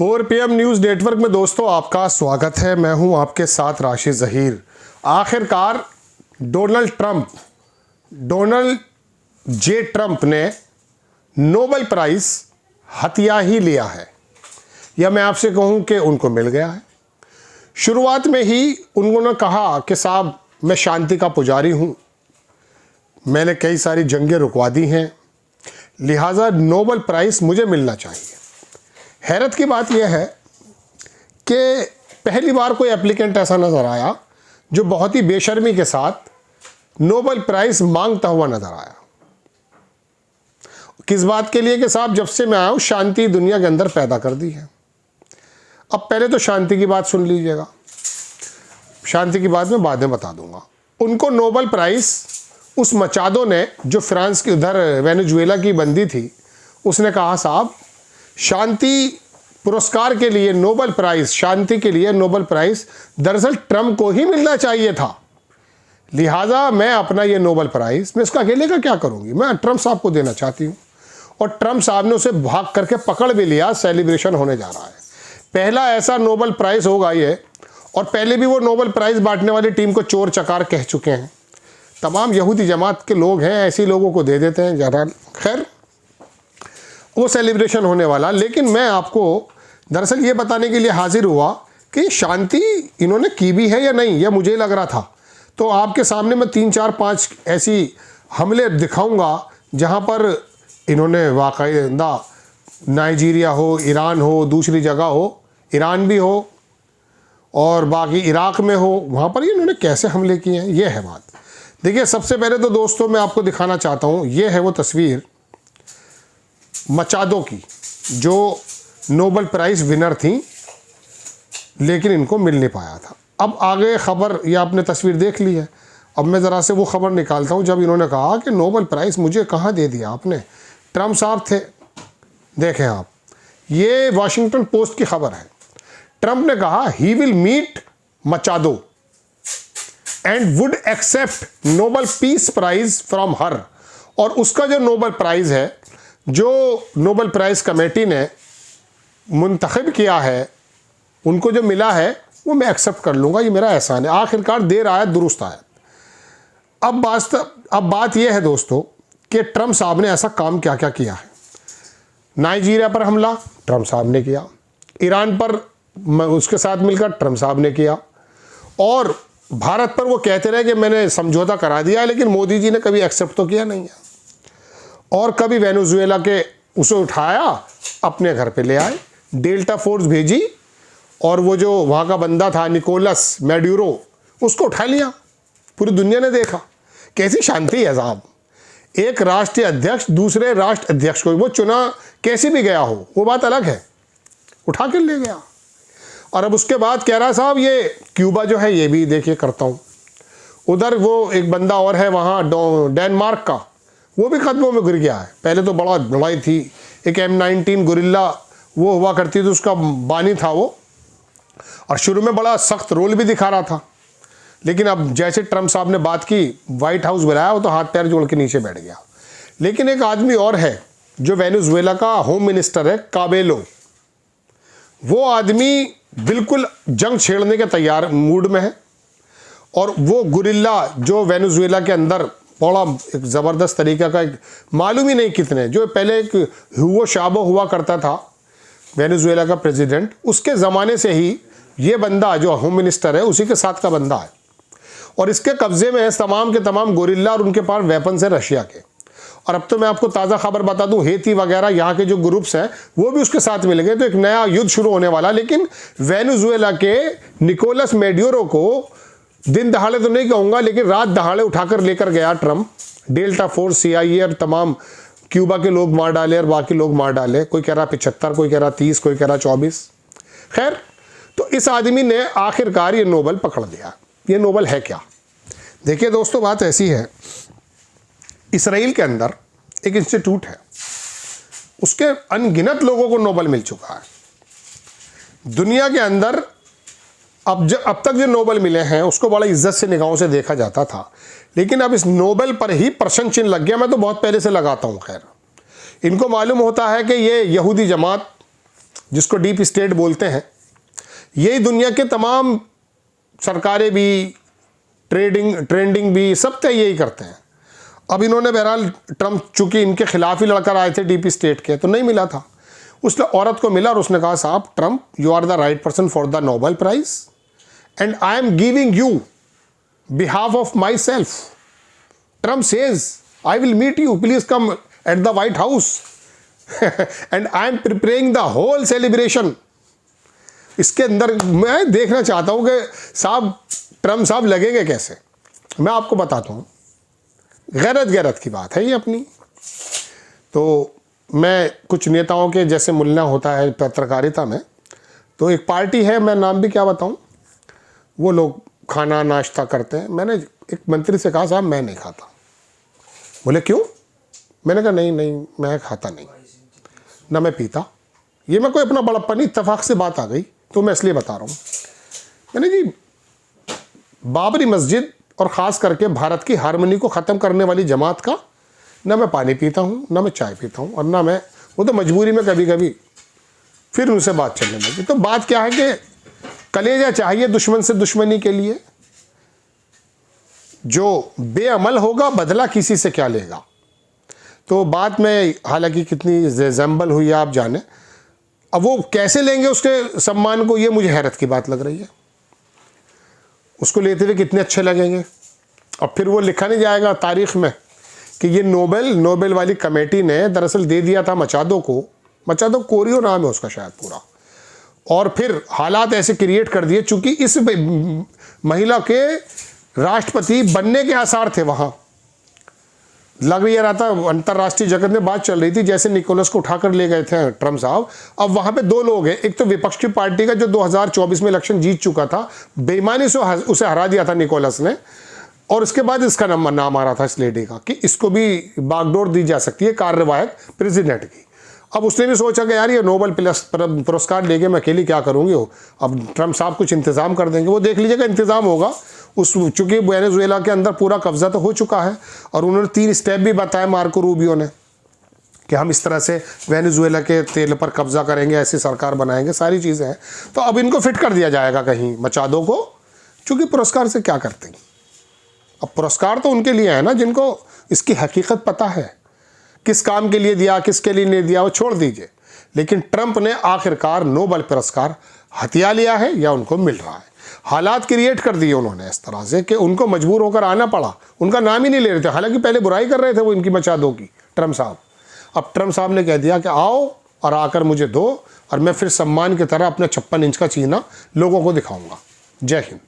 4 PM news network में दोस्तों आपका स्वागत है। मैं हूं आपके साथ राशिद ज़हीर। आखिरकार डोनाल्ड जे ट्रंप ने नोबेल प्राइज़ हथिया ही लिया है, या मैं आपसे कहूं कि उनको मिल गया है। शुरुआत में ही उन्होंने कहा कि साहब मैं शांति का पुजारी हूं, मैंने कई सारी जंगें रुकवा दी हैं, लिहाजा नोबेल प्राइज़ मुझे मिलना चाहिए। हैरत की बात यह है कि पहली बार कोई एप्लीकेंट ऐसा नज़र आया जो बहुत ही बेशर्मी के साथ नोबेल प्राइज़ मांगता हुआ नज़र आया। किस बात के लिए कि साहब जब से मैं आया हूँ शांति दुनिया के अंदर पैदा कर दी है। अब पहले तो शांति की बात सुन लीजिएगा, शांति की बात मैं बाद में बता दूंगा। उनको नोबेल प्राइज़ उस मचादो ने, जो फ्रांस की उधर वेनेजुएला की बंदी थी, उसने कहा साहब शांति पुरस्कार के लिए नोबेल प्राइज़, शांति के लिए नोबेल प्राइज़ दरअसल ट्रंप को ही मिलना चाहिए था, लिहाजा मैं अपना ये नोबेल प्राइज़ मैं इसका अकेले का क्या करूँगी, मैं ट्रंप साहब को देना चाहती हूँ। और ट्रंप साहब ने उसे भाग करके पकड़ भी लिया। सेलिब्रेशन होने जा रहा है, पहला ऐसा नोबेल प्राइज़ होगा ये। और पहले भी वो नोबेल प्राइज़ बांटने वाली टीम को चोर चकार कह चुके हैं। तमाम यहूदी जमात के लोग हैं, ऐसी लोगों को दे देते हैं। ज़रा खैर वो सेलिब्रेशन होने वाला, लेकिन मैं आपको दरअसल ये बताने के लिए हाजिर हुआ कि शांति इन्होंने की भी है या नहीं, यह मुझे लग रहा था। तो आपके सामने मैं 3 4 5 ऐसी हमले दिखाऊंगा जहां पर इन्होंने वाक़ईदा नाइजीरिया हो, ईरान हो, दूसरी जगह हो, ईरान भी हो और बाकी इराक़ में हो, वहाँ पर इन्होंने कैसे हमले किए हैं, ये है बात। देखिए सबसे पहले तो दोस्तों मैं आपको दिखाना चाहता हूँ, ये है वो तस्वीर मचादो की जो नोबेल प्राइज़ विनर थी, लेकिन इनको मिल नहीं पाया था। अब आगे ख़बर, ये आपने तस्वीर देख ली है। अब मैं ज़रा से वो ख़बर निकालता हूँ जब इन्होंने कहा कि नोबेल प्राइज़ मुझे कहाँ दे दिया आपने, ट्रंप साहब थे। देखें आप, ये वाशिंगटन पोस्ट की ख़बर है। ट्रंप ने कहा he will meet Machado and would accept Nobel peace prize from her. और उसका जो नोबेल प्राइज़ है, जो नोबेल प्राइज़ कमेटी ने मुंतखब किया है, उनको जो मिला है वो मैं एक्सेप्ट कर लूँगा, ये मेरा एहसान है। आखिरकार देर आया दुरुस्त आया। अब बात यह है दोस्तों कि ट्रंप साहब ने ऐसा काम क्या क्या किया है। नाइजीरिया पर हमला ट्रंप साहब ने किया, ईरान पर उसके साथ मिलकर ट्रंप साहब ने किया, और भारत पर वो कहते रहे कि मैंने समझौता करा दिया है, लेकिन मोदी जी ने कभी एक्सेप्ट तो किया नहीं है। और कभी वेनेजुएला के उसे उठाया, अपने घर पे ले आए, डेल्टा फोर्स भेजी, और वो जो वहाँ का बंदा था निकोलस मैड्यूरो, उसको उठा लिया। पूरी दुनिया ने देखा कैसी शांति है साहब। एक राष्ट्रीय अध्यक्ष दूसरे राष्ट्र अध्यक्ष को, वो चुना कैसे भी गया हो वो बात अलग है, उठा कर ले गया। और अब उसके बाद कह रहा साहब ये क्यूबा जो है ये भी देखिए करता हूँ। उधर वो एक बंदा और है वहाँ डेनमार्क का, वो भी कदमों में गिर गया है। पहले तो बड़ा लड़ाई थी, एक M19 गुरिल्ला वो हुआ करती थी, उसका बानी था वो, और शुरू में बड़ा सख्त रोल भी दिखा रहा था। लेकिन अब जैसे ट्रंप साहब ने बात की, वाइट हाउस बुलाया, वो तो हाथ पैर जोड़ के नीचे बैठ गया। लेकिन एक आदमी और है जो वेनेजुएला का होम मिनिस्टर है, काबेलो। वो आदमी बिल्कुल जंग छेड़ने के तैयार मूड में है, और वो गुरिल्ला जो वेनेजुएला के अंदर बड़ा एक ज़बरदस्त तरीका का, एक मालूम ही नहीं कितने, जो पहले एक हुगो चावेज़ हुआ करता था वेनेजुएला का प्रेसिडेंट, उसके ज़माने से ही ये बंदा जो होम मिनिस्टर है उसी के साथ का बंदा है। और इसके कब्ज़े में है तमाम के तमाम गोरिल्ला, और उनके पास वेपन्स हैं रशिया के। और अब तो मैं आपको ताज़ा खबर बता दूं, हेती वगैरह यहाँ के जो ग्रुप्स हैं वो भी उसके साथ मिल गए, तो एक नया युद्ध शुरू होने वाला। लेकिन वेनेजुएला के निकोलस मैड्यूरो को दिन दहाड़े तो नहीं कहूँगा, लेकिन रात दहाड़े उठाकर लेकर गया ट्रंप। डेल्टा फोर्स, CIA और तमाम क्यूबा के लोग मार डाले और बाकी लोग मार डाले। कोई कह रहा 75, कोई कह रहा 30, कोई कह रहा 24। खैर, तो इस आदमी ने आखिरकार ये नोबेल पकड़ लिया। ये नोबेल है क्या? देखिए दोस्तों, बात ऐसी है, इसराइल के अंदर एक इंस्टीट्यूट है, उसके अनगिनत लोगों को नोबेल मिल चुका है। दुनिया के अंदर अब तक जो नोबेल मिले हैं उसको बड़ा इज्जत से निगाहों से देखा जाता था, लेकिन अब इस नोबेल पर ही प्रश्न चिन्ह लग गया। मैं तो बहुत पहले से लगाता हूँ। खैर, इनको मालूम होता है कि ये यहूदी जमात जिसको डीप स्टेट बोलते हैं, यही दुनिया के तमाम सरकारें भी, ट्रेंडिंग भी, सब तो यही करते हैं। अब इन्होंने बहरहाल ट्रम्प चूंकि इनके खिलाफ ही लड़कर आए थे डीप स्टेट के, तो नहीं मिला था। उसने औरत को मिला और उसने कहा, साहब Trump, you are the right person for the Nobel prize and I am giving you behalf of my self. Trump says, I will meet you, please come at the White House and I am preparing the whole celebration. इसके अंदर मैं देखना चाहता हूं कि साहब Trump साहब लगेंगे कैसे। मैं आपको बताता हूं, गैरत की बात है ये अपनी। तो मैं कुछ नेताओं के जैसे मिलना होता है पत्रकारिता में, तो एक पार्टी है, मैं नाम भी क्या बताऊं, वो लोग खाना नाश्ता करते हैं। मैंने एक मंत्री से कहा, साहब मैं नहीं खाता। बोले क्यों? मैंने कहा नहीं मैं खाता नहीं, ना मैं पीता। ये मैं कोई अपना बड़प्पन नहीं, इत्तेफाक से बात आ गई तो मैं इसलिए बता रहा हूँ। मैंने जी बाबरी मस्जिद और ख़ास करके भारत की हारमोनी को ख़त्म करने वाली जमात का ना मैं पानी पीता हूँ, ना मैं चाय पीता हूँ, और ना मैं, वो तो मजबूरी में कभी कभी फिर उनसे बात चलने लगी। तो बात क्या है कि कलेजा चाहिए दुश्मन से दुश्मनी के लिए, जो बेअमल होगा बदला किसी से क्या लेगा। तो बात में हालांकि कितनी जैम्बल हुई आप जाने, अब वो कैसे लेंगे उसके सम्मान को, ये मुझे हैरत की बात लग रही है। उसको लेते हुए कितने अच्छे लगेंगे, और फिर वो लिखा नहीं जाएगा तारीख में कि ये नोबेल वाली कमेटी ने दरअसल दे दिया था मचादो को। मचादो कोरियो नाम है उसका शायद पूरा, और फिर हालात ऐसे क्रिएट कर दिए, चूंकि इस महिला के राष्ट्रपति बनने के आसार थे वहाँ। लग ये रहा था, अंतर्राष्ट्रीय जगत में बात चल रही थी, जैसे निकोलस को उठाकर ले गए थे ट्रम्प साहब। अब वहाँ पे दो लोग हैं, एक तो विपक्ष की पार्टी का जो 2024 में इलेक्शन जीत चुका था, बेईमानी से उसे हरा दिया था निकोलस ने, और उसके बाद इसका नाम आ रहा था इस लेडी का कि इसको भी बागडोर दी जा सकती है कार्यवाहक प्रेसिडेंट की। अब उसने भी सोचा कि यार ये नोबेल पुरस्कार लेके मैं अकेली क्या करूँगी। अब ट्रम्प साहब कुछ इंतज़ाम कर देंगे, वो देख लीजिएगा इंतज़ाम होगा। उस चूँकि वेनेजुएला के अंदर पूरा कब्जा तो हो चुका है, और उन्होंने 3 स्टेप भी बताए मार्को रूबियो ने कि हम इस तरह से वेनेजुएला के तेल पर कब्जा करेंगे, ऐसी सरकार बनाएंगे, सारी चीज़ें हैं। तो अब इनको फिट कर दिया जाएगा कहीं मचादो को, चूँकि पुरस्कार से क्या करते हैं। अब पुरस्कार तो उनके लिए है ना जिनको इसकी हकीकत पता है, किस काम के लिए दिया, किसके लिए नहीं दिया, वो छोड़ दीजिए। लेकिन ट्रम्प ने आखिरकार नोबेल पुरस्कार हथिया लिया है या उनको मिल रहा है। हालात क्रिएट कर दिए उन्होंने इस तरह से कि उनको मजबूर होकर आना पड़ा। उनका नाम ही नहीं ले रहे थे, हालांकि पहले बुराई कर रहे थे वो इनकी मचादो की, ट्रम्प साहब। अब ट्रम्प साहब ने कह दिया कि आओ और आकर मुझे दो, और मैं फिर सम्मान की तरह अपना 56 इंच का चीना लोगों को दिखाऊंगा। जय हिंद।